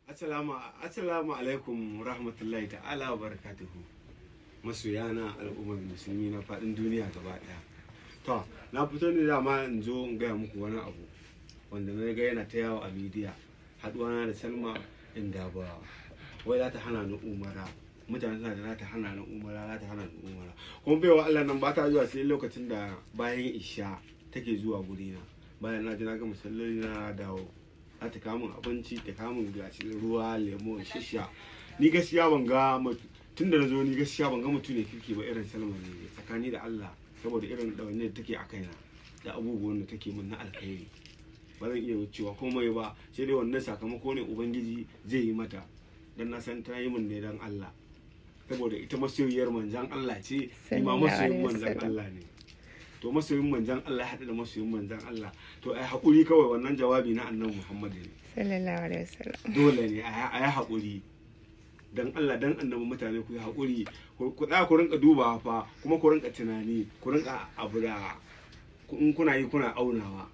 Assalamu alaikum rahmatullahi ta'ala wa barakatuhu. Masoyana al'ummar musulmi na faɗin duniya gaba ɗaya. To, na fito ne dama in zo in gaya muku wani abu wanda na ga yana ta yawo a midiya. Haɗuwana da Salma inda ba wai za ta hana ni umara. Mutane suna da za ta hana ni umara, za ta hana ni umara. Kuma baiwa Allah nan ba ta zuwa sai lokacin da bayan isha take zuwa gurina. Bayan na ji na ga musalloli na dawo. Za ta kawo min abinci, ta kawo min gashi ruwa, lemo, shisha. Ni gaskiya ban ga tun da na zo ni gaskiya ban ga mutum ne kirki ba irin Salma ne tsakani da Allah, saboda irin ɗawainiyar da take a kaina da abubuwan da take min na alkhairi. Ba zan iya wucewa komai ba, sai dai wannan sakamako ne Ubangiji zai yi mata. Dan na san ta yi min ne dan Allah. Saboda ita masoyiyar manzan Allah ce, ni ma masoyin manzan Allah ne. To masoyin manzan Allah haɗu da masoyin manzan Allah, to ai haƙuri kawai, wannan jawabi na annabi Muhammad ne sallallahu alaihi wasallam. Dole ne a yi haƙuri dan Allah, dan annabi. Mutane ku yi haƙuri, ku da ku rinka dubawa fa, kuma ku rinka tunani, ku rinka abu da in kuna yi kuna aunawa.